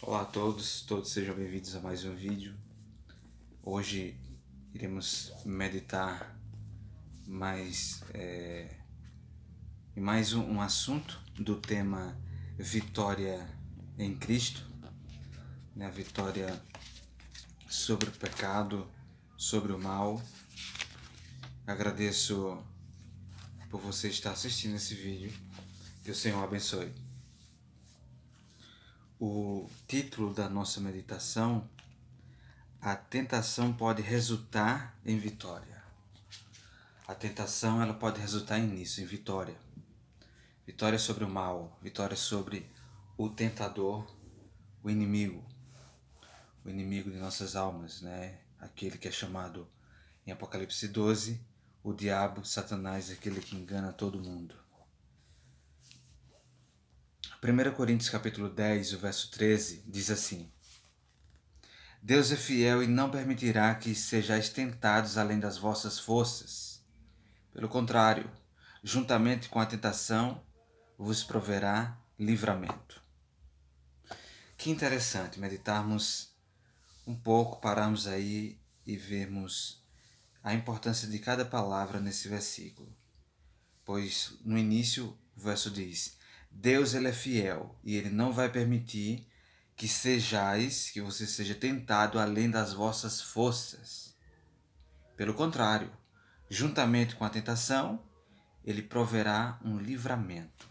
Olá a todos sejam bem-vindos a mais um vídeo. Hoje iremos meditar em mais um assunto do tema Vitória em Cristo, né? A vitória sobre o pecado, sobre o mal. Agradeço por você estar assistindo esse vídeo. Que o Senhor abençoe. O título da nossa meditação: a tentação pode resultar em vitória. A tentação ela pode resultar nisso, em vitória. Vitória sobre o mal, vitória sobre o tentador, o inimigo de nossas almas, né? Aquele que é chamado em Apocalipse 12, o diabo, Satanás, aquele que engana todo mundo. 1 Coríntios capítulo 10, o verso 13, diz assim: Deus é fiel e não permitirá que sejais tentados além das vossas forças. Pelo contrário, juntamente com a tentação, vos proverá livramento. Que interessante meditarmos um pouco, pararmos aí e vermos a importância de cada palavra nesse versículo. Pois no início o verso diz: Deus ele é fiel e ele não vai permitir que você seja tentado além das vossas forças. Pelo contrário, juntamente com a tentação, ele proverá um livramento.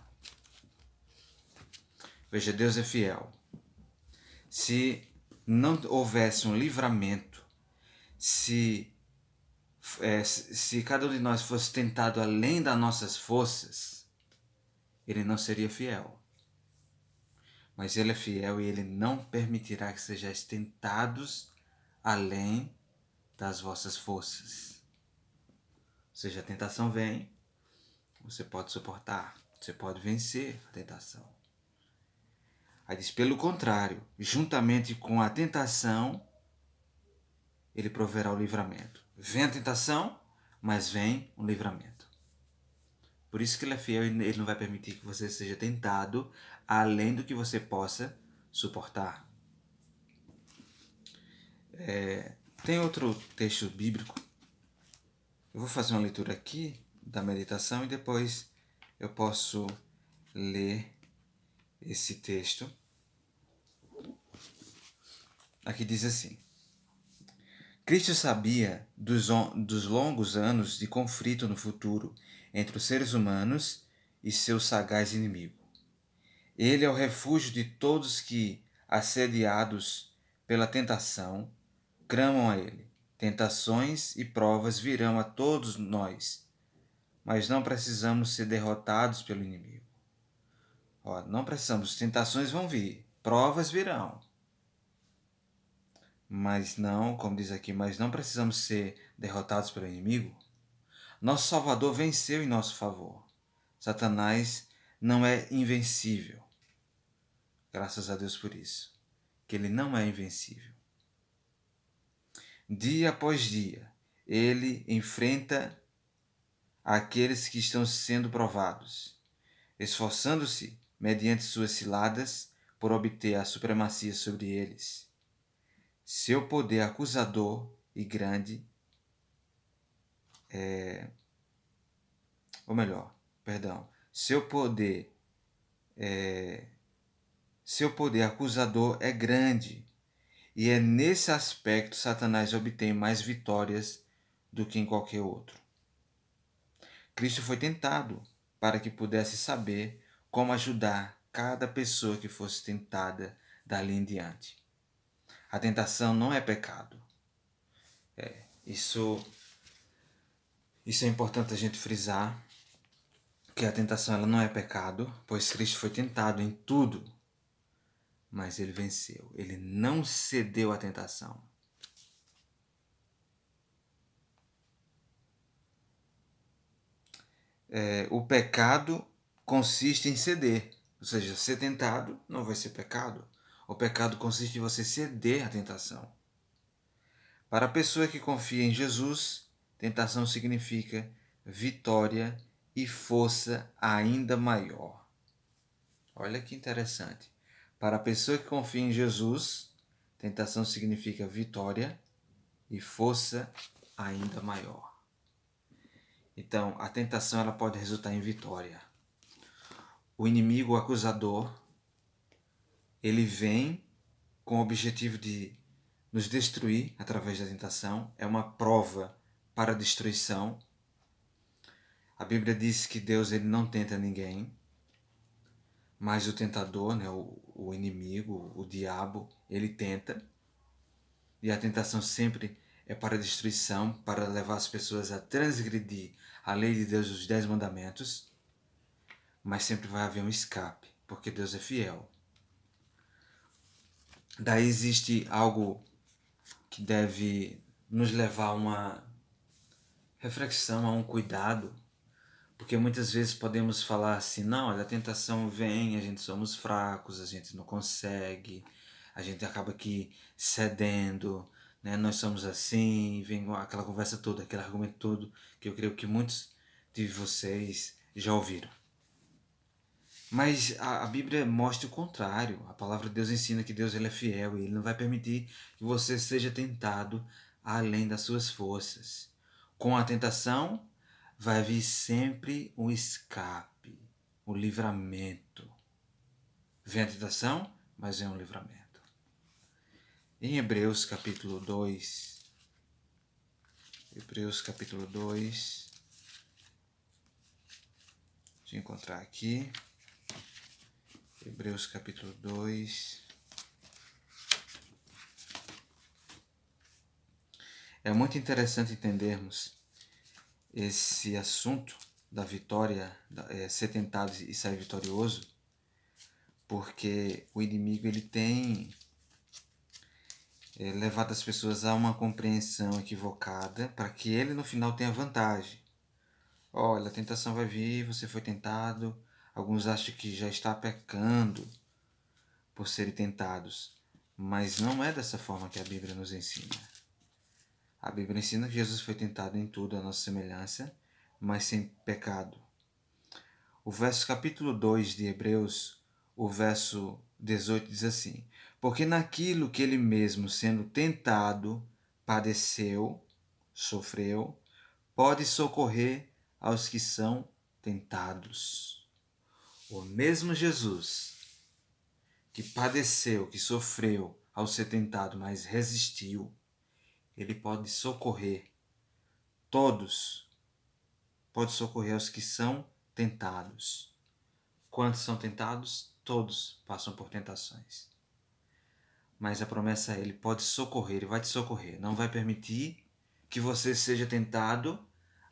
Veja, Deus é fiel. Se não houvesse um livramento, se cada um de nós fosse tentado além das nossas forças, ele não seria fiel. Mas ele é fiel e ele não permitirá que sejais tentados além das vossas forças. Ou seja, a tentação vem, você pode suportar, você pode vencer a tentação. Aí diz, pelo contrário, juntamente com a tentação, ele proverá o livramento. Vem a tentação, mas vem o livramento. Por isso que ele é fiel e ele não vai permitir que você seja tentado além do que você possa suportar. Tem outro texto bíblico. Eu vou fazer uma leitura aqui da meditação e depois eu posso ler esse texto. Aqui diz assim: Cristo sabia dos longos anos de conflito no futuro entre os seres humanos e seu sagaz inimigo. Ele é o refúgio de todos que, assediados pela tentação, clamam a ele. Tentações e provas virão a todos nós, mas não precisamos ser derrotados pelo inimigo. Não precisamos, tentações vão vir, provas virão. Mas não, como diz aqui, mas não precisamos ser derrotados pelo inimigo. Nosso Salvador venceu em nosso favor. Satanás não é invencível. Graças a Deus por isso, que ele não é invencível. Dia após dia, ele enfrenta aqueles que estão sendo provados, esforçando-se, mediante suas ciladas, por obter a supremacia sobre eles. Seu poder acusador e grande seu poder acusador é grande, e é nesse aspecto Satanás obtém mais vitórias do que em qualquer outro. Cristo foi tentado para que pudesse saber como ajudar cada pessoa que fosse tentada dali em diante. A tentação não é pecado. Isso é importante a gente frisar, que a tentação ela não é pecado, pois Cristo foi tentado em tudo, mas ele venceu. Ele não cedeu à tentação. O pecado consiste em ceder. Ou seja, ser tentado não vai ser pecado. O pecado consiste em você ceder à tentação. Para a pessoa que confia em Jesus, tentação significa vitória e força ainda maior. Olha que interessante. Para a pessoa que confia em Jesus, tentação significa vitória e força ainda maior. Então, a tentação ela pode resultar em vitória. O inimigo, o acusador, ele vem com o objetivo de nos destruir através da tentação. É uma prova para a destruição. A Bíblia diz que Deus ele não tenta ninguém, mas o tentador, né, o inimigo, o diabo, ele tenta. E a tentação sempre é para a destruição, para levar as pessoas a transgredir a lei de Deus, os 10 mandamentos. Mas sempre vai haver um escape, porque Deus é fiel. Daí existe algo que deve nos levar a uma reflexão, a um cuidado, porque muitas vezes podemos falar assim, não, a tentação vem, a gente somos fracos, a gente não consegue, a gente acaba aqui cedendo, né? Nós somos assim, vem aquela conversa toda, aquele argumento todo, que eu creio que muitos de vocês já ouviram. Mas a Bíblia mostra o contrário. A palavra de Deus ensina que Deus ele é fiel e Ele não vai permitir que você seja tentado além das suas forças. Com a tentação, vai vir sempre um escape, um livramento. Vem a tentação, mas é um livramento. Em Hebreus capítulo 2, deixa eu encontrar aqui. Hebreus capítulo 2. É muito interessante entendermos esse assunto da vitória, ser tentado e sair vitorioso, porque o inimigo ele tem levado as pessoas a uma compreensão equivocada para que ele no final tenha vantagem. Olha, a tentação vai vir, você foi tentado, alguns acham que já está pecando por serem tentados, mas não é dessa forma que a Bíblia nos ensina. A Bíblia ensina que Jesus foi tentado em tudo à nossa semelhança, mas sem pecado. O verso capítulo 2 de Hebreus, o verso 18 diz assim: porque naquilo que ele mesmo, sendo tentado, padeceu, sofreu, pode socorrer aos que são tentados. O mesmo Jesus que padeceu, que sofreu ao ser tentado, mas resistiu, ele pode socorrer todos, pode socorrer aos que são tentados. Quantos são tentados? Todos passam por tentações. Mas a promessa é, ele pode socorrer, ele vai te socorrer. Não vai permitir que você seja tentado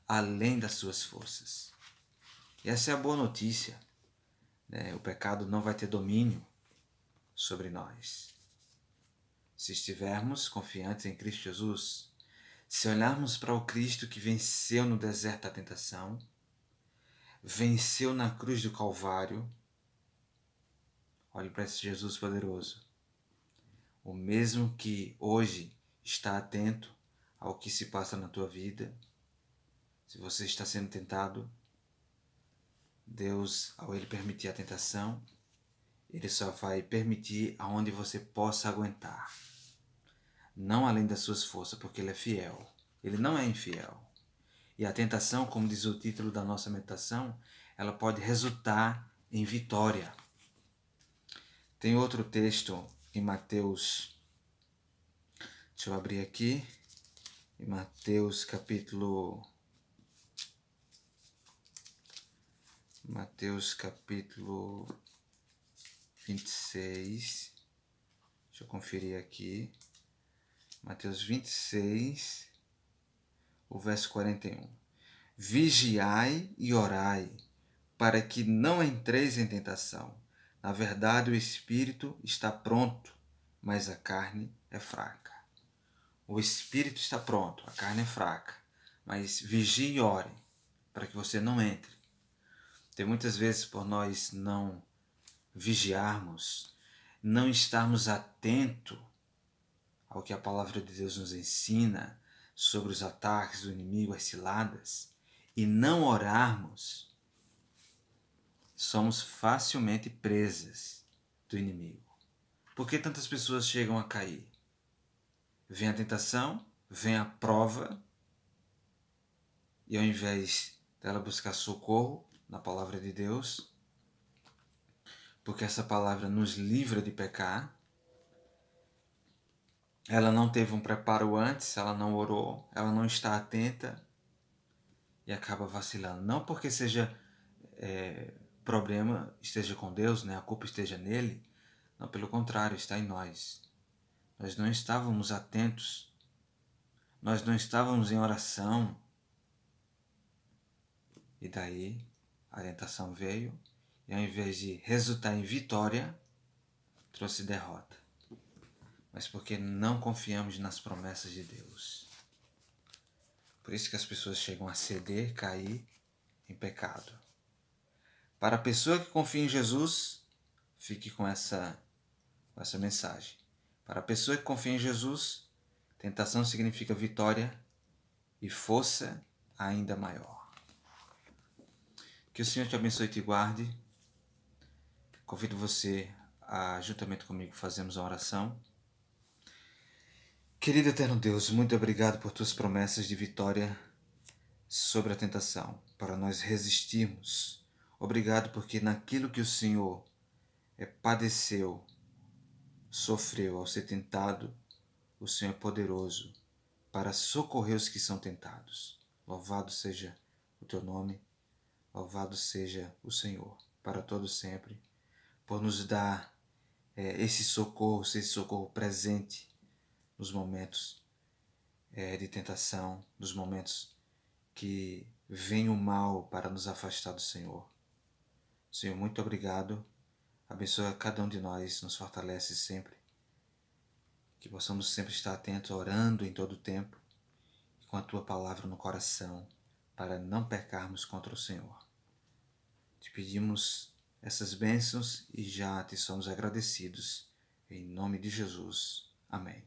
além das suas forças. E essa é a boa notícia. O pecado não vai ter domínio sobre nós. Se estivermos confiantes em Cristo Jesus, se olharmos para o Cristo que venceu no deserto da tentação, venceu na cruz do Calvário, olhe para esse Jesus poderoso. O mesmo que hoje está atento ao que se passa na tua vida. Se você está sendo tentado, Deus, ao Ele permitir a tentação, Ele só vai permitir aonde você possa aguentar. Não além das suas forças, porque Ele é fiel. Ele não é infiel. E a tentação, como diz o título da nossa meditação, ela pode resultar em vitória. Tem outro texto em Mateus, deixa eu abrir aqui, em Mateus capítulo 26, deixa eu conferir aqui, Mateus 26, o verso 41. Vigiai e orai, para que não entreis em tentação. Na verdade, o espírito está pronto, mas a carne é fraca. O espírito está pronto, a carne é fraca. Mas vigie e ore, para que você não entre. Tem muitas vezes por nós não vigiarmos, não estarmos atentos ao que a palavra de Deus nos ensina sobre os ataques do inimigo, as ciladas, e não orarmos, somos facilmente presas do inimigo. Por que tantas pessoas chegam a cair? Vem a tentação, vem a prova, e ao invés dela buscar socorro na palavra de Deus, porque essa palavra nos livra de pecar, ela não teve um preparo antes, ela não orou, ela não está atenta e acaba vacilando. Não porque seja problema esteja com Deus, né? A culpa esteja nele. Não, pelo contrário, está em nós. Nós não estávamos atentos, nós não estávamos em oração. E daí a tentação veio e ao invés de resultar em vitória, trouxe derrota. Mas porque não confiamos nas promessas de Deus. Por isso que as pessoas chegam a ceder, cair em pecado. Para a pessoa que confia em Jesus, fique com essa mensagem. Para a pessoa que confia em Jesus, tentação significa vitória e força ainda maior. Que o Senhor te abençoe e te guarde. Convido você a, juntamente comigo, fazermos uma oração. Querido eterno Deus, muito obrigado por tuas promessas de vitória sobre a tentação, para nós resistirmos. Obrigado porque naquilo que o Senhor padeceu, sofreu ao ser tentado, o Senhor é poderoso para socorrer os que são tentados. Louvado seja o teu nome, louvado seja o Senhor, para todo sempre, por nos dar esse socorro presente nos momentos de tentação, nos momentos que vem o mal para nos afastar do Senhor. Senhor, muito obrigado. Abençoa cada um de nós, nos fortalece sempre. Que possamos sempre estar atentos, orando em todo o tempo, e com a Tua palavra no coração, para não pecarmos contra o Senhor. Te pedimos essas bênçãos e já te somos agradecidos. Em nome de Jesus. Amém.